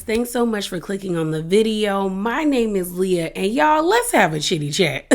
Thanks so much for clicking on the video. My name is Leah, and y'all, let's have a chitty chat.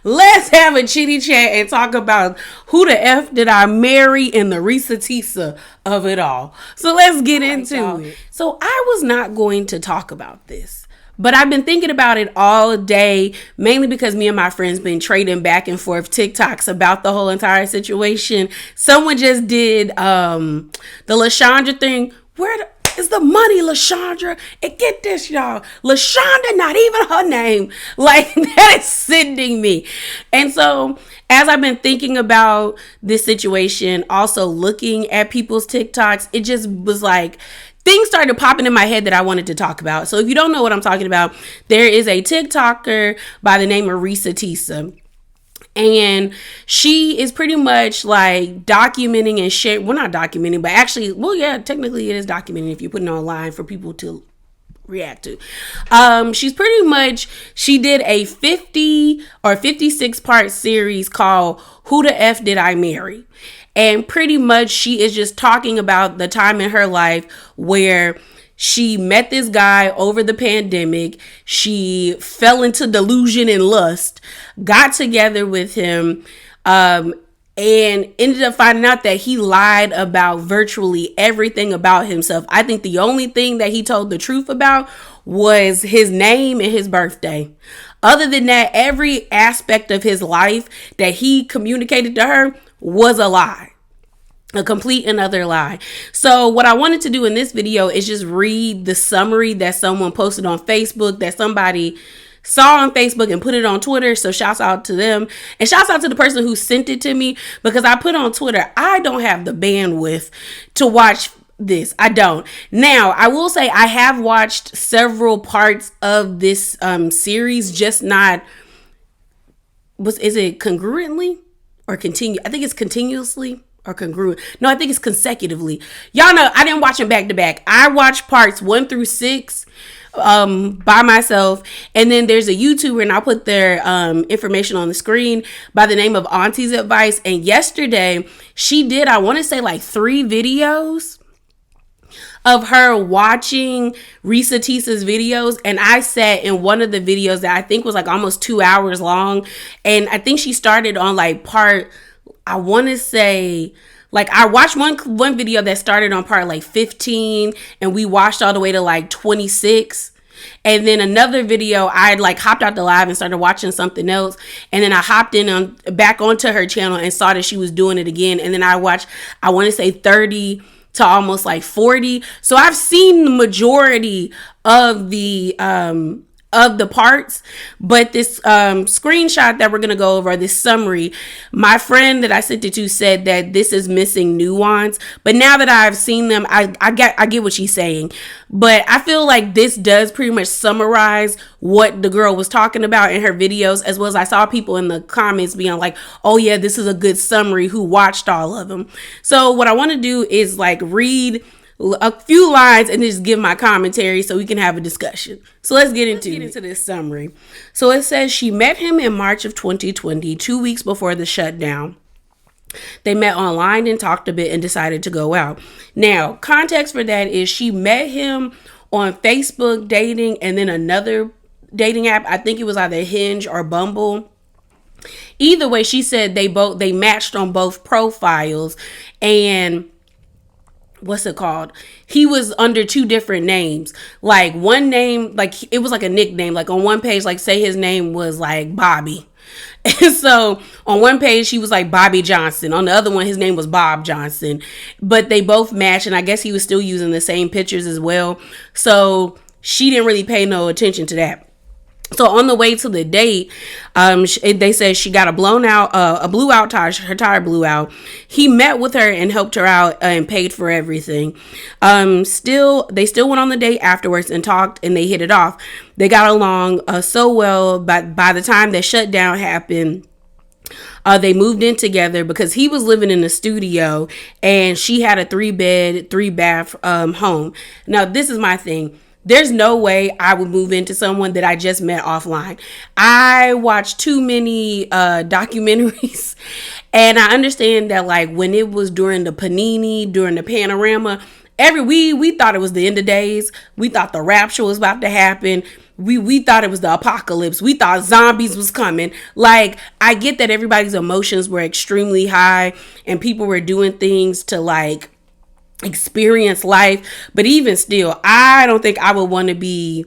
Let's have a chitty chat and talk about who the F did I marry and the Ressa Tessa of it all. So let's get into it. So I was not going to talk about this, but I've been thinking about it all day, mainly because me and my friends been trading back and forth TikToks about the whole entire situation. Someone just did the LaShondra thing. Where is the money, LaShondra? And get this, y'all. LaShondra, not even her name. Like, that is sending me. And so, as I've been thinking about this situation, also looking at people's TikToks, it just was like, things started popping in my head that I wanted to talk about. So if you don't know what I'm talking about, there is a TikToker by the name of Ressa Tessa. And she is pretty much like documenting and sharing. Well, not documenting, but actually, well, yeah, technically it is documenting if you're putting it online for people to react to. She did a 50 or 56 part series called Who the F Did I Marry? And pretty much she is just talking about the time in her life where she met this guy over the pandemic. She fell into delusion and lust, got together with him, and ended up finding out that he lied about virtually everything about himself. I think the only thing that he told the truth about was his name and his birthday. Other than that, every aspect of his life that he communicated to her was a lie. A complete and utter lie. So what I wanted to do in this video is just read the summary that someone posted on Facebook, that somebody saw on Facebook and put it on Twitter. So shouts out to them, and shouts out to the person who sent it to me, because I put on Twitter, I don't have the bandwidth to watch this. I don't. Now, I will say I have watched several parts of this series, just not, is it congruently or continue? I think it's continuously. Or congruent. No, I think it's consecutively. Y'all know I didn't watch them back to back. I watched parts 1 through 6 by myself. And then there's a YouTuber, and I'll put their information on the screen, by the name of Auntie's Advice. And yesterday she did, I want to say, like 3 videos of her watching Ressa Tessa's videos. And I sat in one of the videos that I think was like almost 2 hours long. And I think she started on like part, I want to say, like, I watched one video that started on part like 15, and we watched all the way to like 26. And then another video, I like hopped out the live and started watching something else. And then I hopped in back onto her channel and saw that she was doing it again. And then I watched, I want to say 30 to almost like 40. So I've seen the majority of the parts, but this screenshot that we're gonna go over, this summary, my friend that I sent it to said that this is missing nuance. But now that I've seen them, I get what she's saying. But I feel like this does pretty much summarize what the girl was talking about in her videos, as well as I saw people in the comments being like, oh yeah, this is a good summary, who watched all of them. So what I want to do is like read a few lines and just give my commentary so we can have a discussion. So let's get into this summary. So it says she met him in March of 2020, 2 weeks before the shutdown. They met online and talked a bit and decided to go out. Now, context for that is she met him on Facebook dating and then another dating app. I think it was either Hinge or Bumble. Either way, she said they matched on both profiles, and what's it called? He was under 2 different names. Like one name, like it was like a nickname. Like on one page, like say his name was like Bobby. And so on one page, he was like Bobby Johnson. On the other one, his name was Bob Johnson. But they both matched, and I guess he was still using the same pictures as well. So she didn't really pay no attention to that. So on the way to the date, they said she got a blew out tire. Her tire blew out. He met with her and helped her out and paid for everything. They still went on the date afterwards and talked, and they hit it off. They got along so well, but by the time the shutdown happened, they moved in together because he was living in a studio and she had a 3-bed, 3-bath home. Now, this is my thing. There's no way I would move into someone that I just met offline. I watched too many documentaries, and I understand that like when it was during the Panini, during the Panorama, We thought it was the end of days. We thought the rapture was about to happen. We thought it was the apocalypse. We thought zombies was coming. Like, I get that everybody's emotions were extremely high and people were doing things to like experience life, but even still, I don't think I would want to be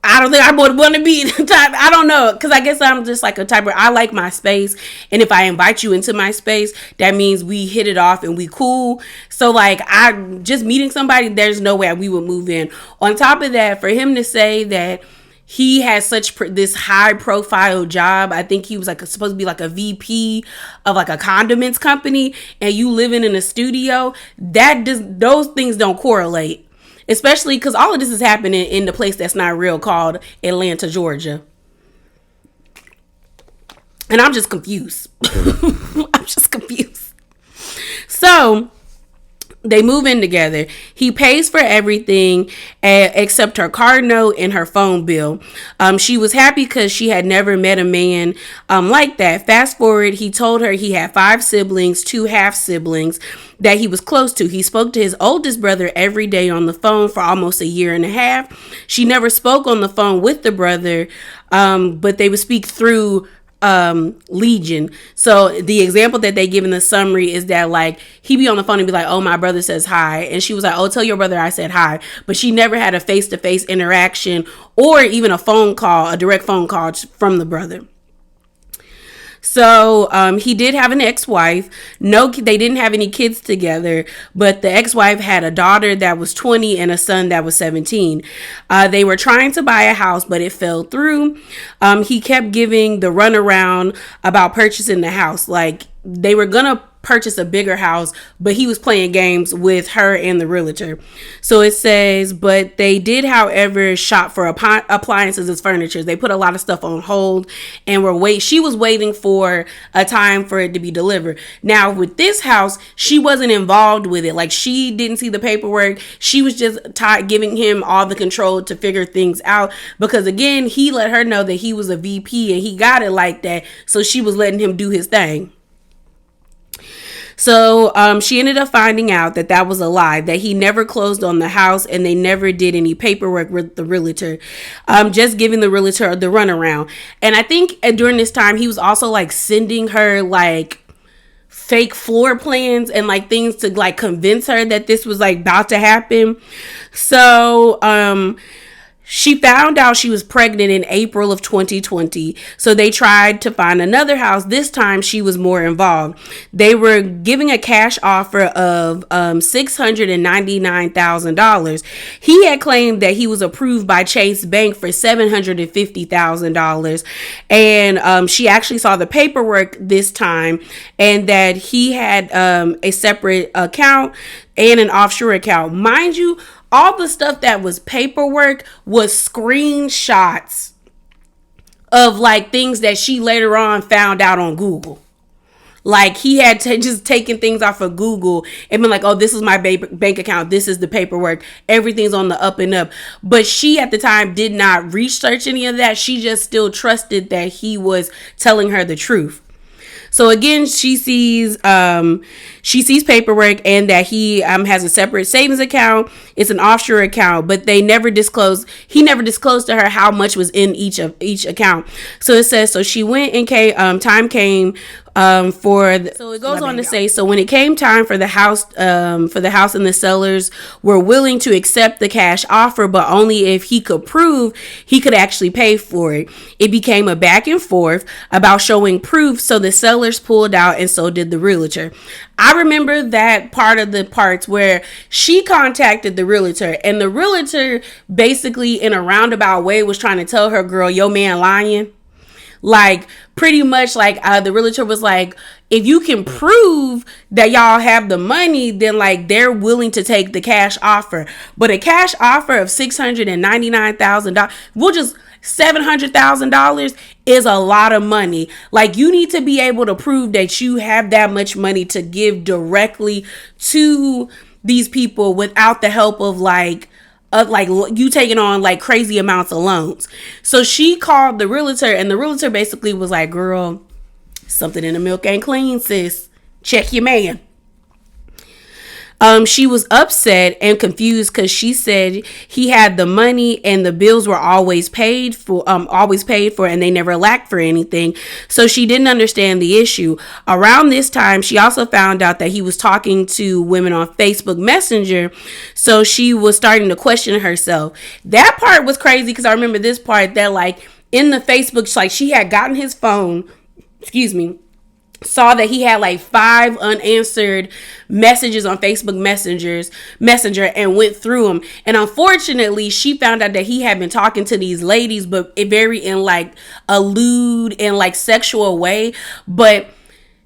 the type. I don't know, because I guess I'm just like a type where I like my space, and if I invite you into my space, that means we hit it off and we cool. So like, I just meeting somebody, there's no way we would move in. On top of that, for him to say that he has this high profile job. I think he was like supposed to be like a VP of like a condiments company, and you living in a studio. Those things don't correlate. Especially because all of this is happening in the place that's not real, called Atlanta, Georgia. And I'm just confused. I'm just confused. So they move in together. He pays for everything except her car note and her phone bill. She was happy because she had never met a man like that. Fast forward, he told her he had 5 siblings, 2 half siblings that he was close to. He spoke to his oldest brother every day on the phone for almost a year and a half. She never spoke on the phone with the brother, but they would speak through Legion. So the example that they give in the summary is that like he be on the phone and be like, oh, my brother says hi, and she was like, oh, tell your brother I said hi. But she never had a face-to-face interaction or even a direct phone call from the brother. So he did have an ex-wife. No, they didn't have any kids together, but the ex-wife had a daughter that was 20 and a son that was 17. They were trying to buy a house, but it fell through. He kept giving the runaround about purchasing the house. Like, they were gonna purchase a bigger house, but he was playing games with her and the realtor. So it says, but they did, however, shop for appliances as furniture. They put a lot of stuff on hold and she was waiting for a time for it to be delivered. Now with this house, she wasn't involved with it. Like, she didn't see the paperwork. She was just giving him all the control to figure things out, because again, he let her know that he was a VP and he got it like that. So she was letting him do his thing. So she ended up finding out that was a lie, that he never closed on the house and they never did any paperwork with the realtor, just giving the realtor the runaround. And I think during this time, he was also like sending her like fake floor plans and like things to like convince her that this was like about to happen. So she found out she was pregnant in April of 2020. So they tried to find another house. This time she was more involved. They were giving a cash offer of $699,000. He had claimed that he was approved by Chase Bank for $750,000. And she actually saw the paperwork this time, and that he had a separate account and an offshore account. Mind you, all the stuff that was paperwork was screenshots of like things that she later on found out on Google. Like, he had just taken things off of Google and been like, oh, this is my bank account. This is the paperwork. Everything's on the up and up. But she at the time did not research any of that. She just still trusted that he was telling her the truth. So again, she sees paperwork and that he has a separate savings account. It's an offshore account, but they never disclosed. He never disclosed to her how much was in each account. So it says, so she went and time came so it goes on to say, so when it came time for the house and the sellers were willing to accept the cash offer, but only if he could prove he could actually pay for it. It became a back and forth about showing proof, so the sellers pulled out and so did the realtor. I remember that part of the parts where she contacted the realtor, and the realtor basically in a roundabout way was trying to tell her, girl, your man lying. Like, pretty much like the realtor was like, if you can prove that y'all have the money, then like they're willing to take the cash offer. But a cash offer of $699,000, $700,000 is a lot of money. Like, you need to be able to prove that you have that much money to give directly to these people without the help of like you taking on like crazy amounts of loans. So she called the realtor, and the realtor basically was like, girl, something in the milk ain't clean, sis. Check your man. She was upset and confused because she said he had the money and the bills were always paid for, and they never lacked for anything. So she didn't understand the issue. Around this time, she also found out that he was talking to women on Facebook Messenger. So she was starting to question herself. That part was crazy because I remember this part that like in the Facebook, like she had gotten his phone, saw that he had like 5 unanswered messages on Facebook Messenger and went through them. And unfortunately, she found out that he had been talking to these ladies, but very in like a lewd and like sexual way. But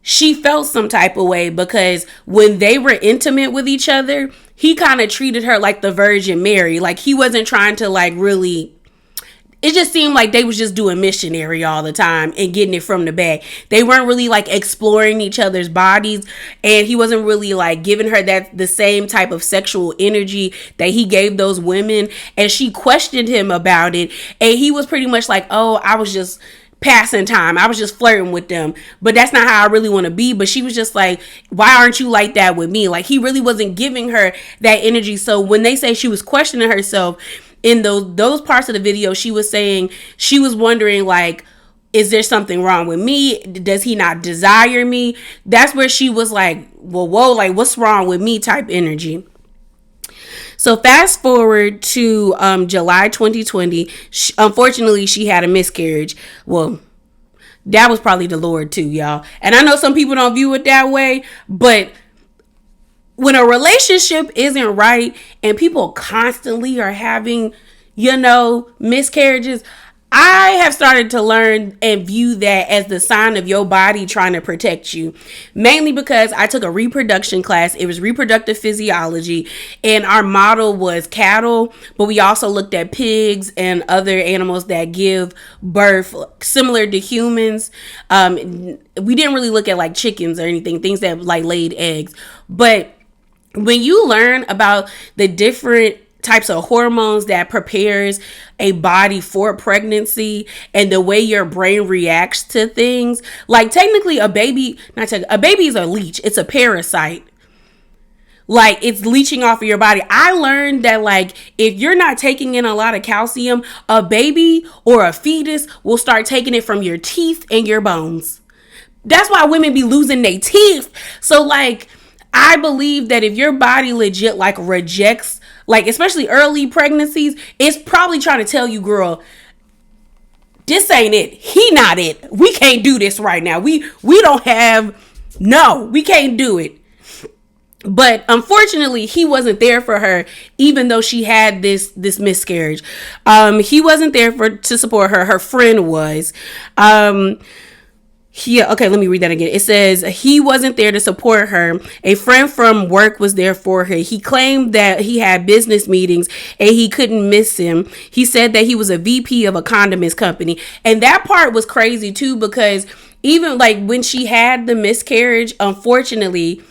she felt some type of way because when they were intimate with each other, he kind of treated her like the Virgin Mary. Like he wasn't trying to like really, it just seemed like they was just doing missionary all the time and getting it from the back. They weren't really like exploring each other's bodies, and he wasn't really like giving her that the same type of sexual energy that he gave those women. And she questioned him about it, and he was pretty much like, oh, I was just passing time. I was just flirting with them, but that's not how I really want to be. But she was just like, why aren't you like that with me? Like he really wasn't giving her that energy. So when they say she was questioning herself, in those parts of the video, she was saying she was wondering like, is there something wrong with me? Does he not desire me? That's where she was like, well, whoa, like what's wrong with me type energy. So fast forward to July 2020. Unfortunately, she had a miscarriage. Well, that was probably the Lord too, y'all. And I know some people don't view it that way, but when a relationship isn't right and people constantly are having, miscarriages, I have started to learn and view that as the sign of your body trying to protect you. Mainly because I took a reproduction class. It was reproductive physiology, and our model was cattle, but we also looked at pigs and other animals that give birth similar to humans. We didn't really look at like chickens or anything, things that like laid eggs. But when you learn about the different types of hormones that prepares a body for pregnancy and the way your brain reacts to things, like technically a baby is a leech. It's a parasite. Like it's leeching off of your body. I learned that like if you're not taking in a lot of calcium, a baby or a fetus will start taking it from your teeth and your bones. That's why women be losing their teeth. So like I believe that if your body legit like rejects, like especially early pregnancies, it's probably trying to tell you, girl, this ain't it. He not it. We can't do this right now. We can't do it. But unfortunately, he wasn't there for her, even though she had this miscarriage. He wasn't there to support her. Her friend was. Okay, let me read that again. It says he wasn't there to support her. A friend from work was there for her. He claimed that he had business meetings and he couldn't miss him. He said that he was a VP of a condiments company. And that part was crazy too, because even like when she had the miscarriage, unfortunately,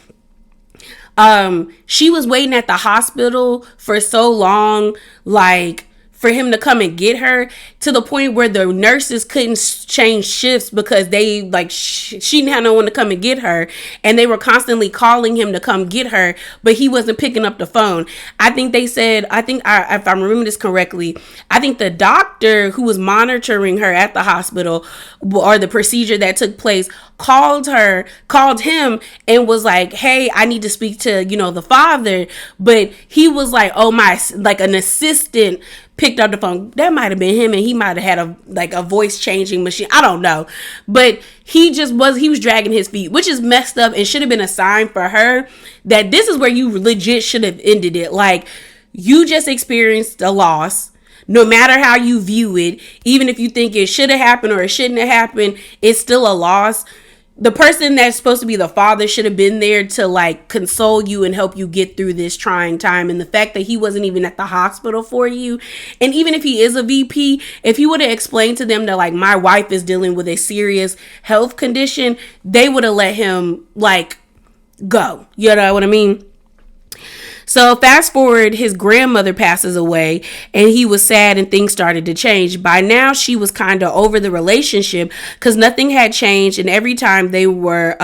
she was waiting at the hospital for so long, like for him to come and get her, to the point where the nurses couldn't change shifts because they like she didn't have no one to come and get her, and they were constantly calling him to come get her, but he wasn't picking up the phone. I think they said, if I'm remembering this correctly, I think the doctor who was monitoring her at the hospital or the procedure that took place called him and was like, hey, I need to speak to the father. But he was like, oh my, like an assistant picked up the phone. That might have been him, and he might have had a voice changing machine. I don't know. But he was dragging his feet, which is messed up and should have been a sign for her that this is where you legit should have ended it. Like, you just experienced a loss. No matter how you view it, even if you think it should have happened or it shouldn't have happened, it's still a loss. The person that's supposed to be the father should have been there to like console you and help you get through this trying time. And the fact that he wasn't even at the hospital for you, and even if he is a VP, if he would have explained to them that like my wife is dealing with a serious health condition, they would have let him like go. You know what I mean? So fast forward, his grandmother passes away and he was sad and things started to change. By now she was kind of over the relationship because nothing had changed, and every time they were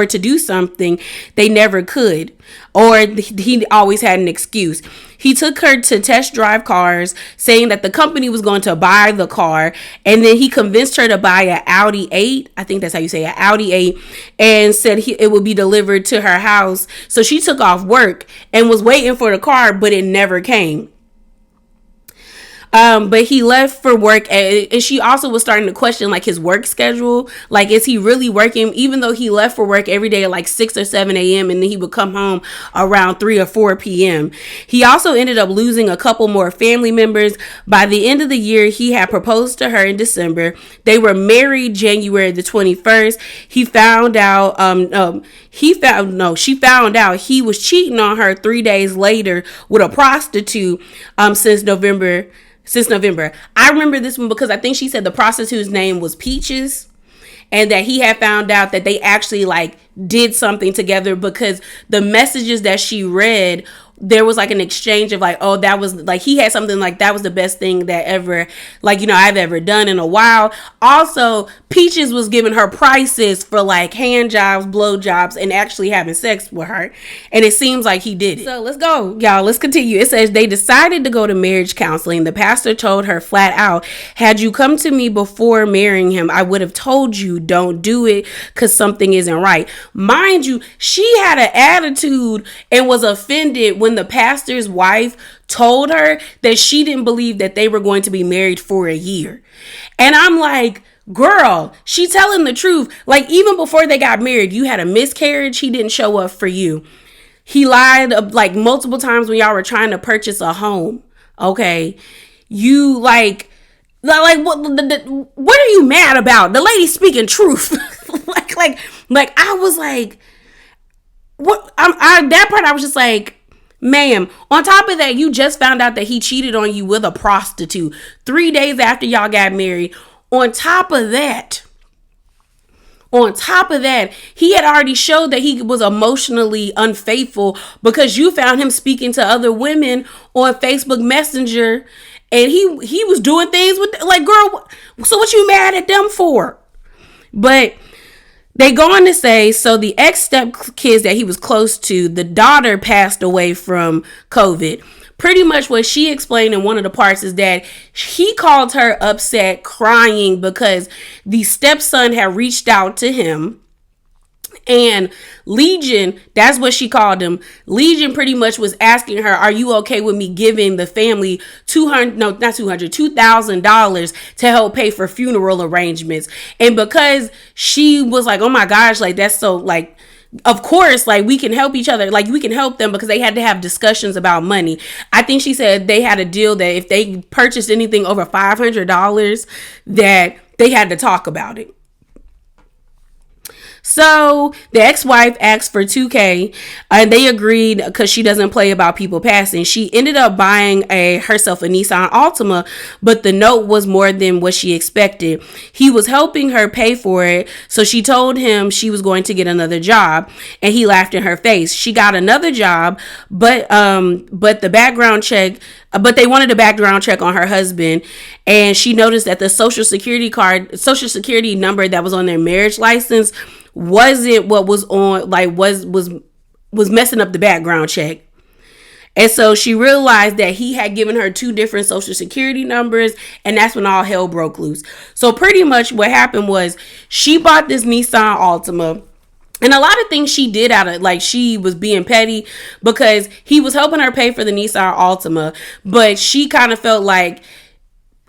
to do something, they never could. Or he always had an excuse. He took her to test drive cars, saying that the company was going to buy the car. And then he convinced her to buy an Audi 8. I think that's how you say it, Audi 8. And said it would be delivered to her house. So she took off work and was waiting for the car, but it never came. But he left for work, and she also was starting to question like his work schedule. Like, is he really working? Even though he left for work every day at like 6 or 7 a.m. and then he would come home around 3 or 4 p.m. He also ended up losing a couple more family members. By the end of the year, he had proposed to her in December. They were married January the 21st. She found out he was cheating on her 3 days later with a prostitute since November. I remember this one because I think she said the prostitute's name was Peaches, and that he had found out that they actually like did something together, because the messages that she read, there was like an exchange of like, oh, that was like, he had something like, that was the best thing that ever, like, you know, I've ever done in a while. Also, Peaches was giving her prices for like hand jobs, blow jobs, and actually having sex with her. And it seems like he did it. So let's go, y'all. Let's continue. It says they decided to go to marriage counseling. The pastor told her flat out, had you come to me before marrying him, I would have told you don't do it because something isn't right. Mind you, she had an attitude and was offended when the pastor's wife told her that she didn't believe that they were going to be married for a year. And I'm like, girl, she telling the truth. Like, even before they got married, you had a miscarriage. He didn't show up for you. He lied like multiple times when y'all were trying to purchase a home. Okay. You like what are you mad about? The lady speaking truth. like I was like, what? That part I was just like, ma'am, on top of that, you just found out that he cheated on you with a prostitute 3 days after y'all got married. On top of that, he had already showed that he was emotionally unfaithful because you found him speaking to other women on Facebook Messenger, and he was doing things with, like, girl, so what you mad at them for? But they go on to say, so the ex-step kids that he was close to, the daughter passed away from COVID. Pretty much what she explained in one of the parts is that he called her upset, crying because the stepson had reached out to him. And Legion, that's what she called him. Legion pretty much was asking her, are you okay with me giving the family $2,000 to help pay for funeral arrangements? And because she was like, oh my gosh, like, that's so, like, of course, like, we can help each other. Like, we can help them, because they had to have discussions about money. I think she said they had a deal that if they purchased anything over $500, that they had to talk about it. So the ex-wife asked for $2,000 and they agreed because she doesn't play about people passing. She ended up buying herself a Nissan Altima, but the note was more than what she expected. He was helping her pay for it, so she told him she was going to get another job, and he laughed in her face. She got another job, but the background check. But they wanted a background check on her husband, and she noticed that the social security number that was on their marriage license wasn't what was on, like, was messing up the background check. And so she realized that he had given her 2 different social security numbers, and that's when all hell broke loose. So pretty much what happened was she bought this Nissan Altima. And a lot of things she did out of, like, she was being petty because he was helping her pay for the Nissan Altima, but she kind of felt like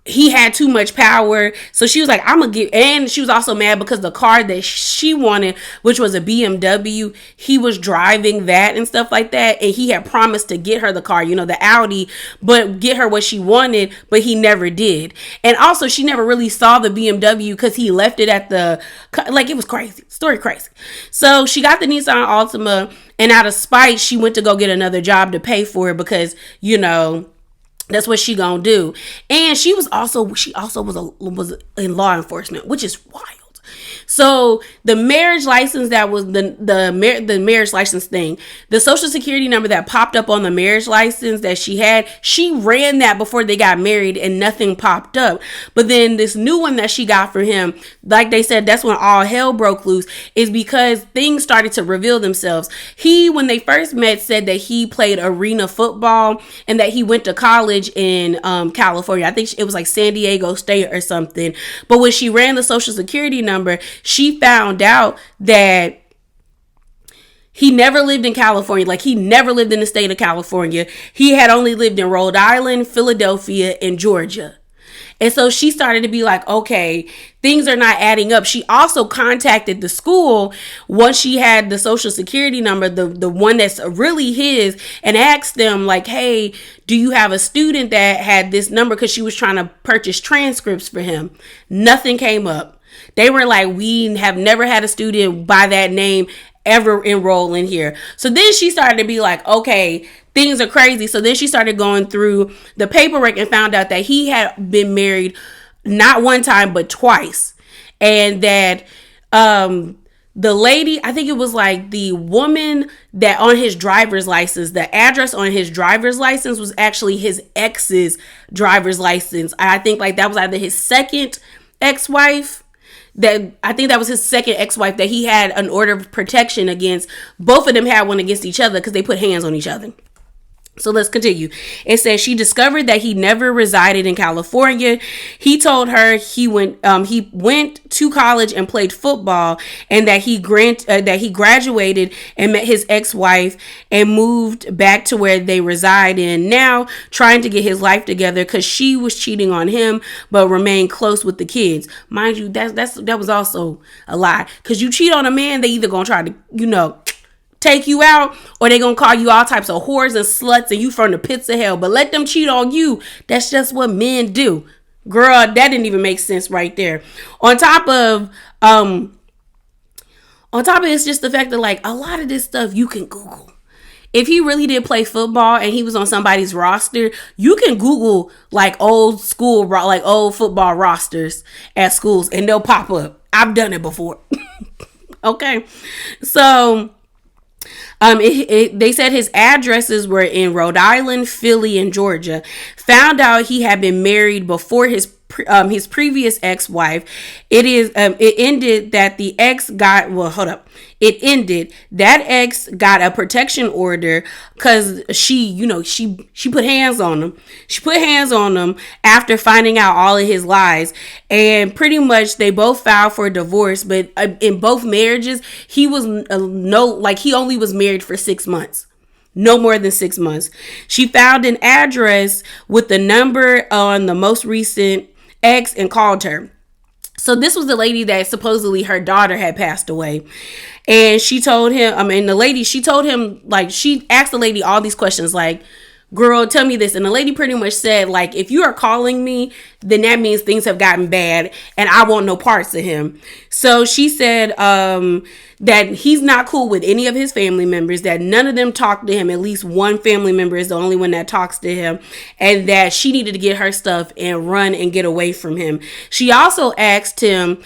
he had too much power. So she was like, I'm gonna get, and she was also mad because the car that she wanted, which was a BMW, he was driving that and stuff like that. And he had promised to get her the car, you know, the Audi, but get her what she wanted, but he never did. And also she never really saw the BMW because he left it at the, like, it was crazy, story crazy. So she got the Nissan Altima, and out of spite, she went to go get another job to pay for it because, you know, that's what she gonna do. And she also was in law enforcement, which is wild. So the marriage license that was the marriage license thing, the social security number that popped up on the marriage license that she had, she ran that before they got married and nothing popped up. But then this new one that she got for him, like they said, that's when all hell broke loose, is because things started to reveal themselves. He, when they first met, said that he played arena football and that he went to college in California. I think it was like San Diego State or something. But when she ran the social security number, she found out that he never lived in California. Like, he never lived in the state of California. He had only lived in Rhode Island, Philadelphia, and Georgia. And so she started to be like, okay, things are not adding up. She also contacted the school once she had the social security number, the one that's really his, and asked them like, hey, do you have a student that had this number? Because she was trying to purchase transcripts for him. Nothing came up. They were like, we have never had a student by that name ever enroll in here. So then she started to be like, okay, things are crazy. So then she started going through the paperwork and found out that he had been married not one time, but twice. And that the lady, I think it was like the woman that on his driver's license, the address on his driver's license was actually his ex's driver's license. I think like that was either his second ex-wife. That I think that was his second ex-wife that he had an order of protection against. Both of them had one against each other because they put hands on each other. So let's continue. It says she discovered that he never resided in California. He told her he went to college and played football, and that he graduated and met his ex-wife and moved back to where they reside in now, trying to get his life together because she was cheating on him but remained close with the kids. Mind you, that was also a lie, because you cheat on a man, they either gonna try to take you out, or they gonna call you all types of whores and sluts and you from the pits of hell. But let them cheat on you. That's just what men do. Girl, that didn't even make sense right there. On top of it's just the fact that like a lot of this stuff you can Google. If he really did play football and he was on somebody's roster, you can Google like old football rosters at schools and they'll pop up. I've done it before. Okay. So they said his addresses were in Rhode Island, Philly, and Georgia. Found out he had been married before his previous ex-wife. It ended that the ex got, it ended that ex got a protection order because she put hands on him. She put hands on him after finding out all of his lies, and pretty much they both filed for divorce. But in both marriages, he was he only was married for 6 months. No more than 6 months. She found an address with the number on the most recent ex and called her. So this was the lady that supposedly her daughter had passed away. And she told him, she told him, like, she asked the lady all these questions like, girl, tell me this. And the lady pretty much said, like, if you are calling me, then that means things have gotten bad and I want no parts of him. So she said that he's not cool with any of his family members, that none of them talk to him. At least one family member is the only one that talks to him, and that she needed to get her stuff and run and get away from him. She also asked the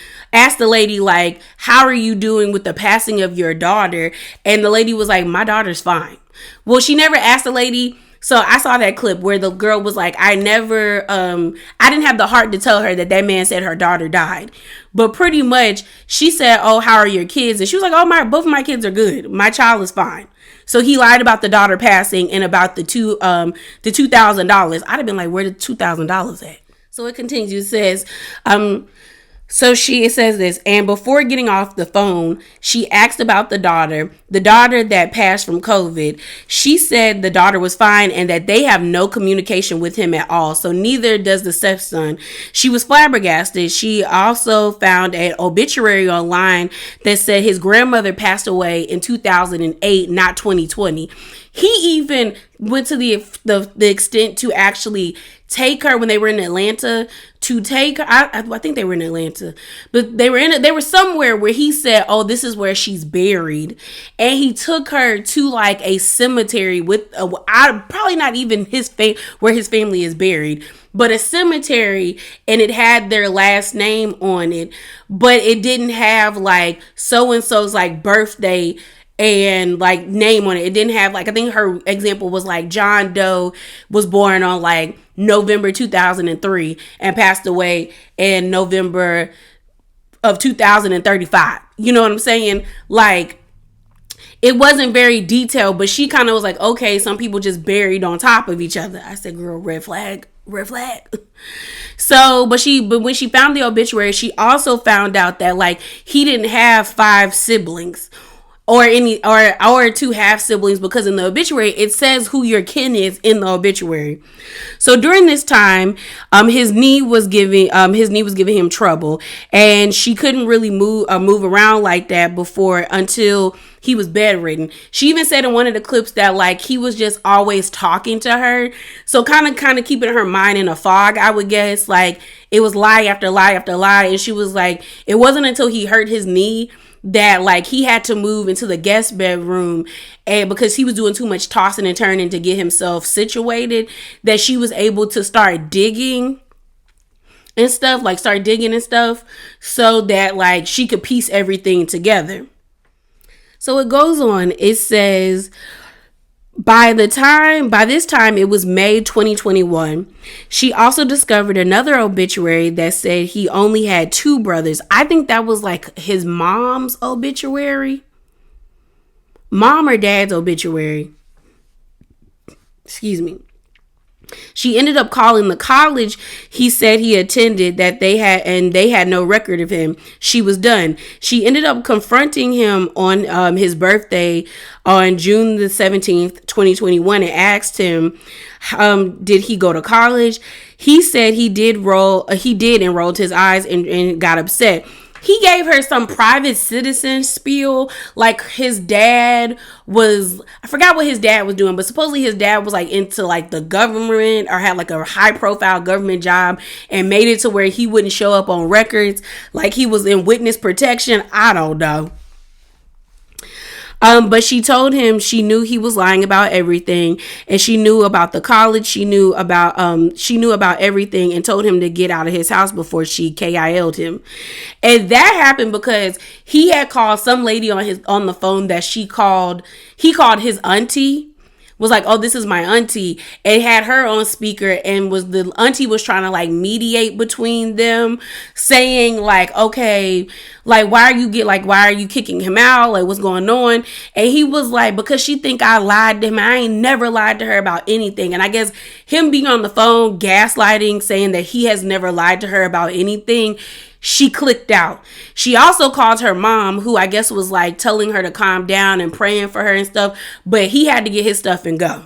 lady, like, how are you doing with the passing of your daughter? And the lady was like, my daughter's fine. Well, she never asked the lady. So I saw that clip where the girl was like, I didn't have the heart to tell her that man said her daughter died. But pretty much she said, oh, how are your kids? And she was like, oh, both of my kids are good. My child is fine. So he lied about the daughter passing and about the $2,000. I'd have been like, where the $2,000 at? So it continues. It says, it says this, and before getting off the phone, she asked about the daughter that passed from COVID. She said the daughter was fine and that they have no communication with him at all. So neither does the stepson. She was flabbergasted. She also found an obituary online that said his grandmother passed away in 2008, not 2020. He even went to the extent to actually take her when they were in Atlanta to take her. I think they were in Atlanta, but they were somewhere where he said, "Oh, this is where she's buried," and he took her to like a cemetery with probably not even where his family is buried, but a cemetery, and it had their last name on it, but it didn't have like so and so's like birthday and like name on it. It didn't have like, I think her example was like John Doe was born on like November 2003 and passed away in November of 2035. You know what I'm saying? Like, it wasn't very detailed, but she kind of was like, okay, some people just buried on top of each other. I said, girl, red flag, red flag. So, but when she found the obituary, she also found out that like he didn't have 5 siblings or two half siblings, because in the obituary it says who your kin is in the obituary. So during this time, his knee was giving him trouble, and she couldn't really move around like that before until he was bedridden. She even said in one of the clips that like he was just always talking to her, so kind of keeping her mind in a fog, I would guess. Like it was lie after lie after lie, and she was like, it wasn't until he hurt his knee that like he had to move into the guest bedroom, and because he was doing too much tossing and turning to get himself situated, that she was able to start digging and stuff, so that like she could piece everything together. So it goes on. It says, by this time, it was May 2021. She also discovered another obituary that said he only had 2 brothers. I think that was like his mom's obituary. Mom or dad's obituary. Excuse me. She ended up calling the college he said he attended that they had no record of him. She was done. She ended up confronting him on his birthday on June the 17th, 2021, and asked him, did he go to college? He said he did and rolled his eyes and got upset. He gave her some private citizen spiel, like his dad was, I forgot what his dad was doing, but supposedly his dad was like into like the government or had like a high profile government job and made it to where he wouldn't show up on records, like he was in witness protection. I don't know. But she told him she knew he was lying about everything, and she knew about the college. She knew about everything, and told him to get out of his house before she KIL'd him. And that happened because he had called some lady on the phone that he called his auntie. Was like, oh, this is my auntie, and had her on speaker, and the auntie was trying to like mediate between them, saying like, okay, like why are you kicking him out, like what's going on? And he was like, because she think I lied to him. I ain't never lied to her about anything. And I guess him being on the phone gaslighting, saying that he has never lied to her about anything, she clicked out. She also called her mom, who I guess was like telling her to calm down and praying for her and stuff, but he had to get his stuff and go.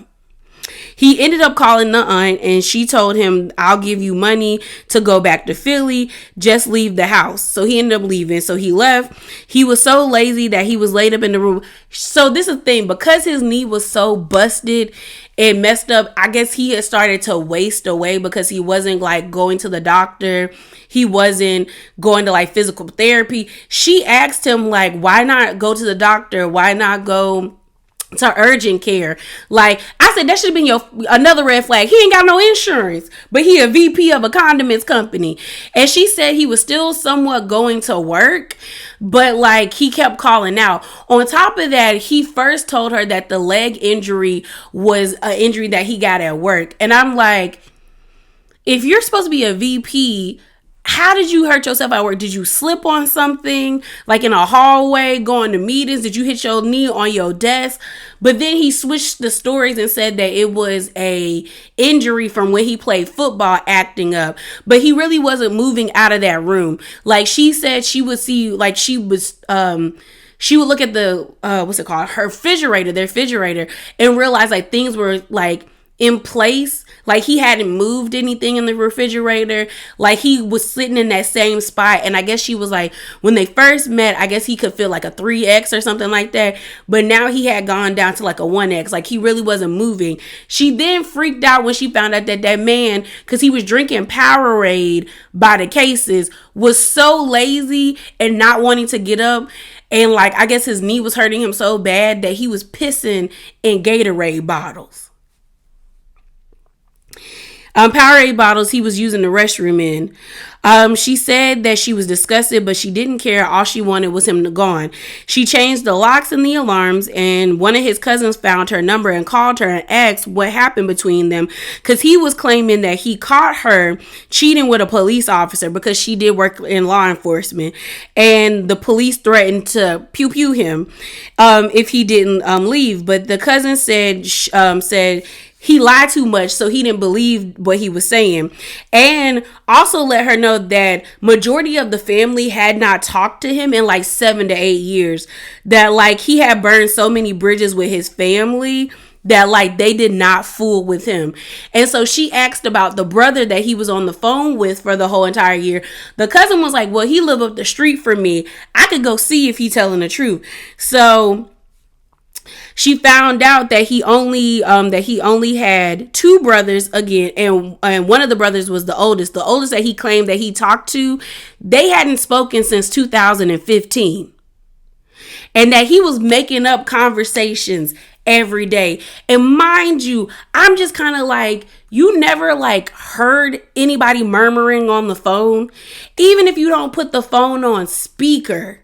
He ended up calling the aunt, and she told him, I'll give you money to go back to Philly. Just leave the house. So he ended up leaving. So he left. He was so lazy that he was laid up in the room. So this is the thing. Because his knee was so busted and messed up, I guess he had started to waste away because he wasn't like going to the doctor. He wasn't going to like physical therapy. She asked him like, why not go to the doctor? Why not go to urgent care? Like I said, that should have been another red flag. He ain't got no insurance, but he a VP of a condiments company. And she said he was still somewhat going to work, but like he kept calling out. On top of that, he first told her that the leg injury was an injury that he got at work. And I'm like, if you're supposed to be a VP, how did you hurt yourself at work? Did you slip on something like in a hallway going to meetings? Did you hit your knee on your desk? But then he switched the stories and said that it was a injury from when he played football acting up, but he really wasn't moving out of that room. Like she said, she would see, like she would look at the, her refrigerator, and realize like things were like in place. Like he hadn't moved anything in the refrigerator. Like he was sitting in that same spot. And I guess she was like, when they first met, I guess he could feel like a 3X or something like that. But now he had gone down to like a 1X. Like he really wasn't moving. She then freaked out when she found out that that man, because he was drinking Powerade by the cases, was so lazy and not wanting to get up. And like, I guess his knee was hurting him so bad that he was pissing in Gatorade bottles. Powerade bottles he was using the restroom in. She said that she was disgusted, but she didn't care. All she wanted was him to gone. She changed the locks and the alarms, and one of his cousins found her number and called her and asked what happened between them, because he was claiming that he caught her cheating with a police officer because she did work in law enforcement, and the police threatened to pew pew him if he didn't leave. But the cousin said he lied too much, so he didn't believe what he was saying. And also let her know that majority of the family had not talked to him in like 7 to 8 years. That like he had burned so many bridges with his family that like they did not fool with him. And so she asked about the brother that he was on the phone with for the whole entire year. The cousin was like, well, he lived up the street from me. I could go see if he's telling the truth. So she found out that he only had 2 brothers again, and one of the brothers was the oldest. The oldest that he claimed that he talked to, they hadn't spoken since 2015. And that he was making up conversations every day. And mind you, I'm just kind of like, you never like heard anybody murmuring on the phone, even if you don't put the phone on speaker.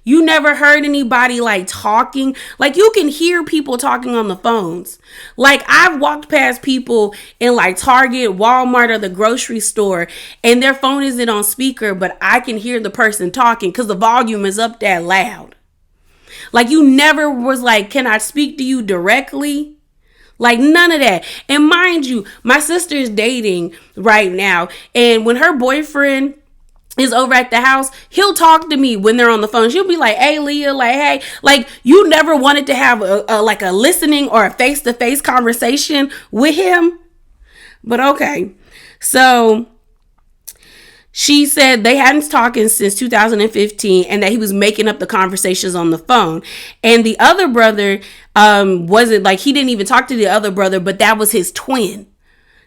You never heard anybody like talking. Like you can hear people talking on the phones. Like I've walked past people in like Target, Walmart, or the grocery store, and their phone isn't on speaker, but I can hear the person talking because the volume is up that loud. Like you never was like, can I speak to you directly? Like none of that. And mind you, my sister is dating right now, and when her boyfriend is over at the house, he'll talk to me when they're on the phone. She'll be like, hey Leah, like, hey, like you never wanted to have a like a listening or a face-to-face conversation with him. But okay. So she said they hadn't talking since 2015 and that he was making up the conversations on the phone. And the other brother wasn't like, he didn't even talk to the other brother, but that was his twin.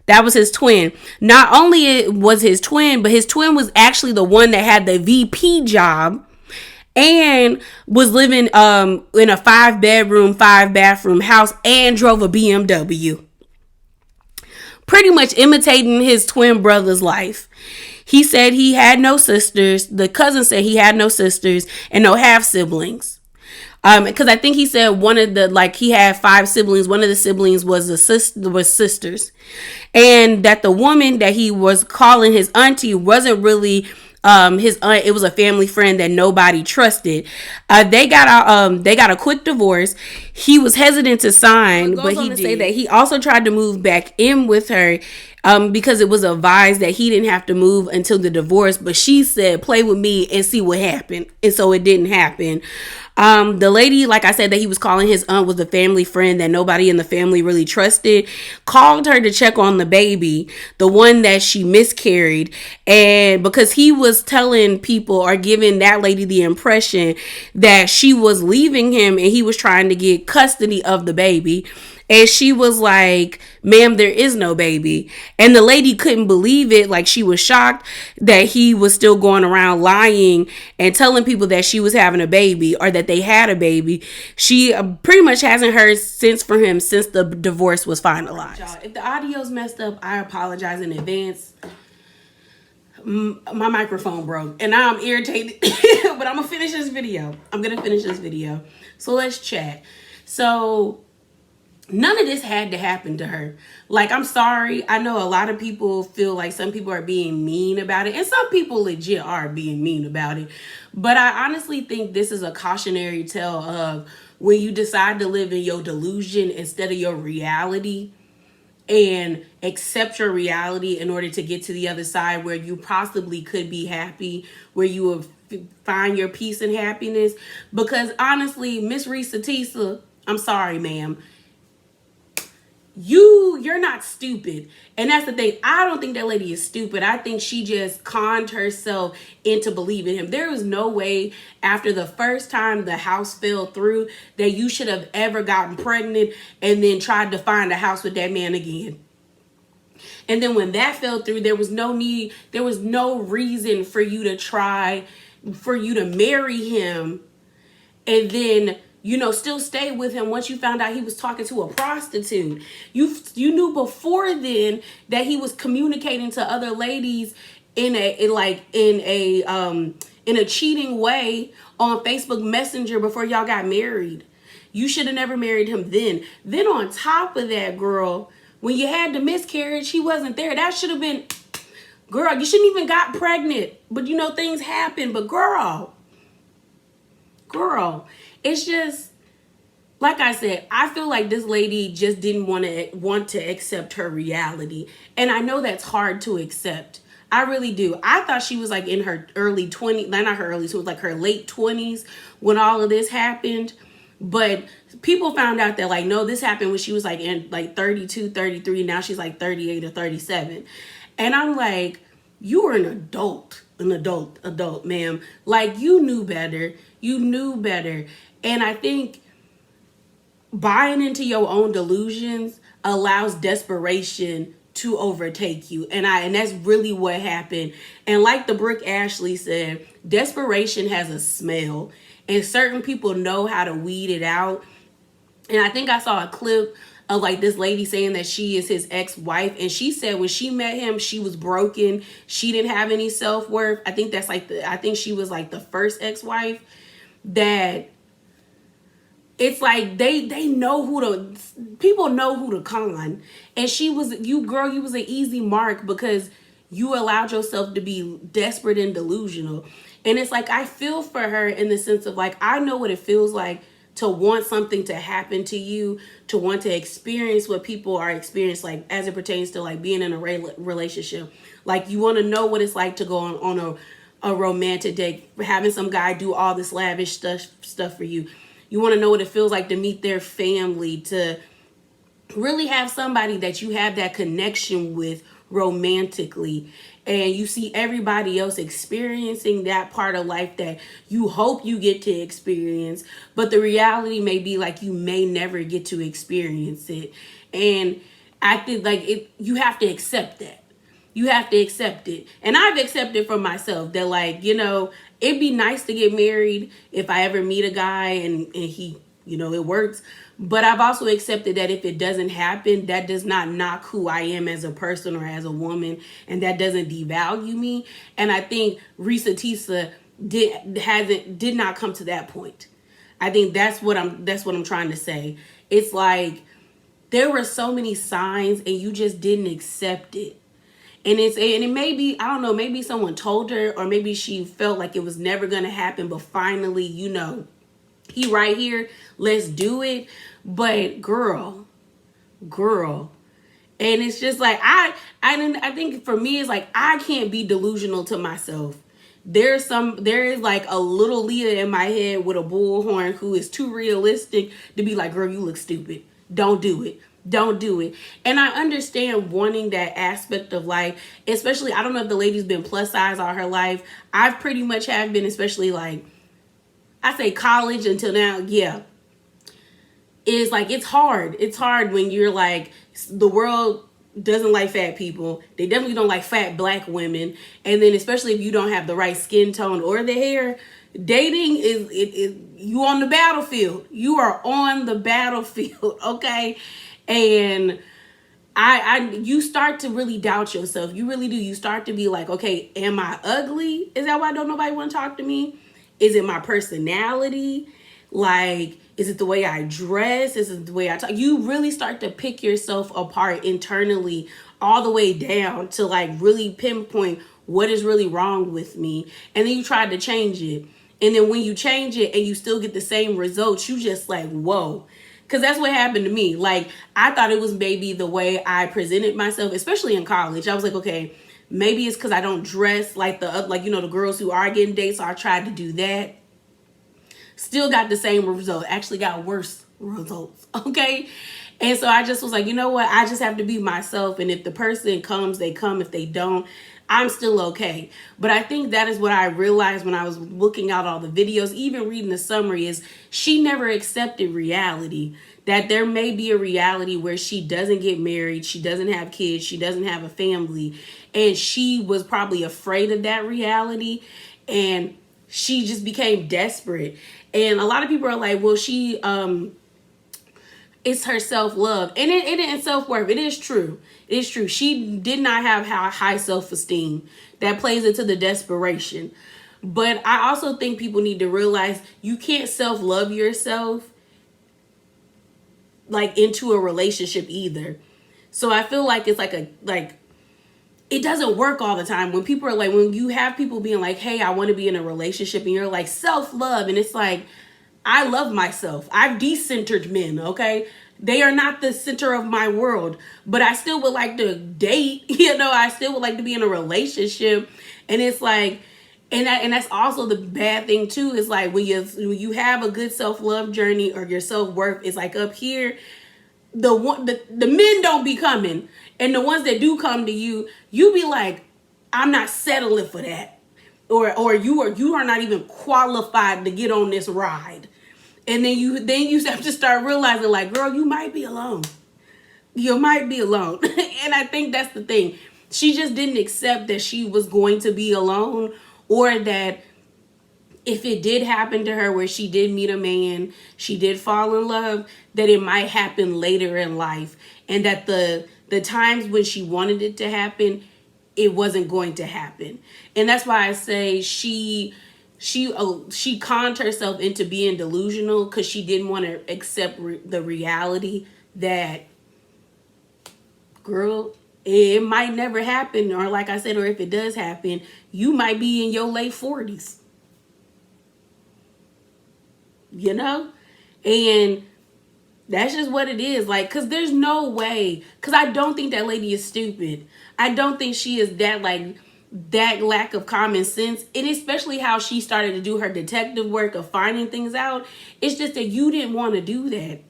That was his twin. Not only it was his twin, but his twin was actually the one that had the VP job and was living in a 5-bedroom, 5-bathroom house and drove a BMW. Pretty much imitating his twin brother's life. He said he had no sisters. The cousin said he had no sisters and no half siblings. Because I think he said one of the, like, he had 5 siblings. One of the siblings was sisters, and that the woman that he was calling his auntie wasn't really his aunt. It was a family friend that nobody trusted. They got a quick divorce. He was hesitant to sign, but he did. Say that he also tried to move back in with her. Because it was advised that he didn't have to move until the divorce, but she said, play with me and see what happened. And so it didn't happen. The lady, like I said, that he was calling his aunt was a family friend that nobody in the family really trusted, called her to check on the baby, the one that she miscarried. And because he was telling people or giving that lady the impression that she was leaving him and he was trying to get custody of the baby. And she was like, ma'am, there is no baby. And the lady couldn't believe it. Like, she was shocked that he was still going around lying and telling people that she was having a baby or that they had a baby. She pretty much hasn't heard since from him since the divorce was finalized. Y'all, if the audio's messed up, I apologize in advance. My microphone broke and now I'm irritated, but I'm gonna finish this video. So let's chat. So none of this had to happen to her. Like, I'm sorry. I know a lot of people feel like some people are being mean about it, and some people legit are being mean about it. But I honestly think this is a cautionary tale of when you decide to live in your delusion instead of your reality, and accept your reality in order to get to the other side where you possibly could be happy, where you will find your peace and happiness. Because honestly, Miss Ressa Tessa, I'm sorry, ma'am, you're not stupid. And that's the thing. I don't think that lady is stupid. I think she just conned herself into believing him. There was no way after the first time the house fell through that you should have ever gotten pregnant and then tried to find a house with that man again. And then when that fell through, there was no need, there was no reason for you to try, for you to marry him and then, you know, still stay with him once you found out he was talking to a prostitute. You knew before then that he was communicating to other ladies in a cheating way on Facebook Messenger before y'all got married. You should have never married him then. Then on top of that, girl, when you had the miscarriage, he wasn't there. That should have been, girl, you shouldn't even got pregnant. But you know, things happen. But girl, it's just, like I said, I feel like this lady just didn't want to accept her reality. And I know that's hard to accept. I really do. I thought she was like in her early 20s, not her early, so it was like her late 20s when all of this happened. But people found out that like, no, this happened when she was like in like 32, 33. Now she's like 38 or 37. And I'm like, you were an adult, ma'am. Like you knew better. You knew better. And I think buying into your own delusions allows desperation to overtake you. And that's really what happened. And like the Brooke Ashley said, desperation has a smell. And certain people know how to weed it out. And I think I saw a clip of like this lady saying that she is his ex-wife. And she said when she met him, she was broken. She didn't have any self-worth. I think that's like I think she was like the first ex-wife that it's like they know people know who to con. And she was, you was an easy mark because you allowed yourself to be desperate and delusional. And it's like, I feel for her in the sense of like, I know what it feels like to want something to happen to you, to want to experience what people are experiencing, like as it pertains to like being in a relationship. Like you want to know what it's like to go on a romantic date, having some guy do all this lavish stuff for you. You want to know what it feels like to meet their family, to really have somebody that you have that connection with romantically, and you see everybody else experiencing that part of life that you hope you get to experience, but the reality may be like you may never get to experience it. And I think like you have to accept that. You have to accept it. And I've accepted for myself that like, you know, it'd be nice to get married if I ever meet a guy and he, you know, it works. But I've also accepted that if it doesn't happen, that does not knock who I am as a person or as a woman. And that doesn't devalue me. And I think Ressa Tessa did not come to that point. I think that's what I'm trying to say. It's like there were so many signs and you just didn't accept it. And it may be, I don't know, maybe someone told her, or maybe she felt like it was never going to happen, but finally, you know, he right here, let's do it. But girl, and it's just like, I think for me, it's like, I can't be delusional to myself. There is like a little Leah in my head with a bullhorn who is too realistic to be like, girl, you look stupid. Don't do it. Don't do it. And I understand wanting that aspect of life, especially, I don't know if the lady's been plus size all her life. I've pretty much have been, especially like, I say college until now. Yeah. It's like, it's hard. It's hard when you're like, the world doesn't like fat people. They definitely don't like fat black women. And then especially if you don't have the right skin tone or the hair, dating is you on the battlefield. You are on the battlefield. Okay. And you start to really doubt yourself. You really do. You start to be like, okay, am I ugly? Is that why don't nobody want to talk to me? Is it my personality? Like, is it the way I dress? Is it the way I talk? You really start to pick yourself apart internally all the way down to like really pinpoint what is really wrong with me. And then you try to change it. And then when you change it and you still get the same results, you just like, whoa. Because that's what happened to me. Like, I thought it was maybe the way I presented myself, especially in college. I was like, okay, maybe it's because I don't dress like the girls who are getting dates. So I tried to do that. Still got the same result. Actually got worse results. Okay. And so I just was like, you know what? I just have to be myself. And if the person comes, they come. If they don't, I'm still okay. But I think that is what I realized when I was looking out all the videos, even reading the summary, is she never accepted reality. That there may be a reality where she doesn't get married, she doesn't have kids, she doesn't have a family. And she was probably afraid of that reality. And she just became desperate. And a lot of people are like, well, it's her self-love and it and self-worth. It is true. It is true. She did not have high self-esteem. That plays into the desperation. But I also think people need to realize you can't self-love yourself like into a relationship either. So I feel like it's like it doesn't work all the time. When people are like, when you have people being like, hey, I want to be in a relationship, and you're like, self-love, and it's like, I love myself. I've decentered men, okay? They are not the center of my world, but I still would like to date, I still would like to be in a relationship. And it's like, and that's also the bad thing too, is like when you have a good self-love journey, or your self-worth is like up here, the men don't be coming. And the ones that do come to you, you be like, I'm not settling for that. Or you are not even qualified to get on this ride. And then you have to start realizing, like, girl, you might be alone. You might be alone. And I think that's the thing. She just didn't accept that she was going to be alone, or that if it did happen to her where she did meet a man, she did fall in love, that it might happen later in life. And that the times when she wanted it to happen, it wasn't going to happen. And that's why I say she conned herself into being delusional, because she didn't want to accept the reality that, girl, it might never happen. Or like I said, or if it does happen, you might be in your late 40s. And that's just what it is. Like, because there's no way, because I don't think that lady is stupid. I don't think she is that lack of common sense. And especially how she started to do her detective work of finding things out. It's just that you didn't want to do that.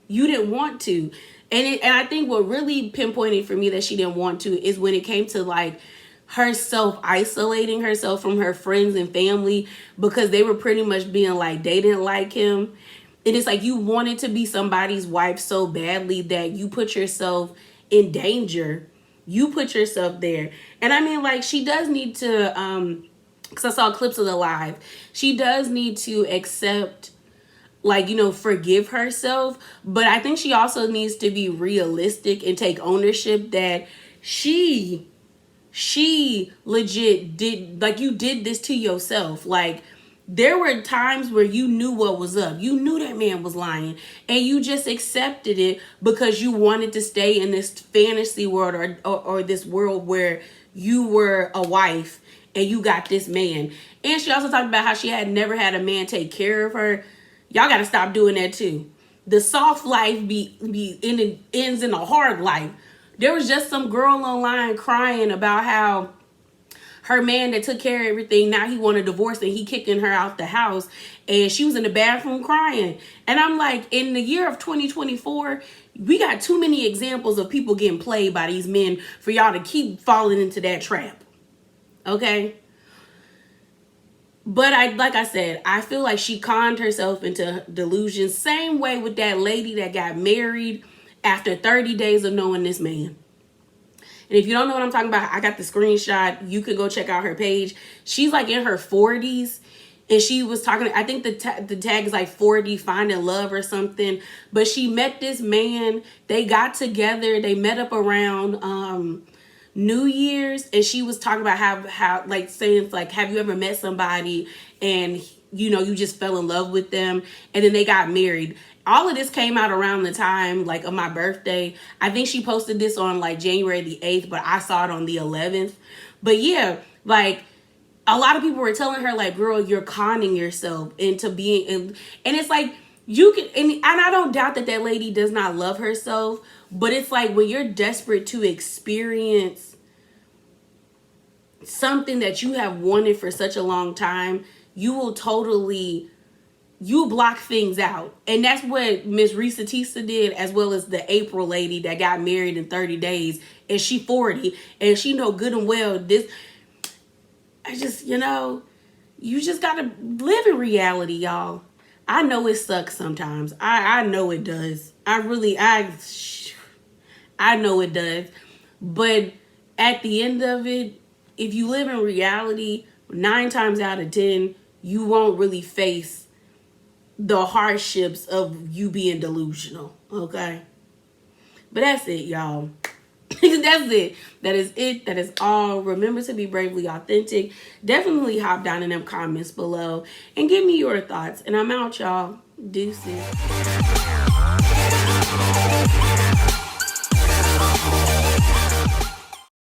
You didn't want to. And I think what really pinpointed for me that she didn't want to is when it came to like herself isolating herself from her friends and family, because they were pretty much being like, they didn't like him. And it's like, you wanted to be somebody's wife so badly that you put yourself in danger. You put yourself there. And I mean, like, she does need to, because I saw clips of the live, she does need to accept, like, forgive herself. But I think she also needs to be realistic and take ownership that she legit did, like, you did this to yourself. Like, there were times where you knew what was up. You knew that man was lying, and you just accepted it because you wanted to stay in this fantasy world, or this world where you were a wife and you got this man. And she also talked about how she had never had a man take care of her. Y'all got to stop doing that too. The soft life ends in a hard life. There was just some girl online crying about how her man that took care of everything, now he want a divorce and he kicking her out the house. And she was in the bathroom crying. And I'm like, in the year of 2024, we got too many examples of people getting played by these men for y'all to keep falling into that trap. Okay? But like I said, I feel like she conned herself into delusions. Same way with that lady that got married after 30 days of knowing this man. And if you don't know what I'm talking about, I got the screenshot. You could go check out her page. She's like in her 40s. And she was talking, I think the tag is like 40, finding love or something. But she met this man. They got together. They met up around New Year's. And she was talking about how like saying, like, have you ever met somebody and, you just fell in love with them? And then they got married. All of this came out around the time, like, of my birthday. I think she posted this on, like, January the 8th, but I saw it on the 11th. But, yeah, like, a lot of people were telling her, like, girl, you're conning yourself into being... And it's like, you can... And I don't doubt that lady does not love herself, but it's like when you're desperate to experience something that you have wanted for such a long time, you will totally you block things out. And that's what Miss Ressa Tessa did, as well as the April lady that got married in 30 days. And she 40. And she know good and well this. I just, you just got to live in reality, y'all. I know it sucks sometimes. I know it does. I know it does. But at the end of it, if you live in reality, 9 times out of 10, you won't really face the hardships of you being delusional, okay? But that's it, y'all. That's it. That is it. That is all. Remember to be bravely authentic. Definitely hop down in them comments below and give me your thoughts. And I'm out, y'all. Deuces.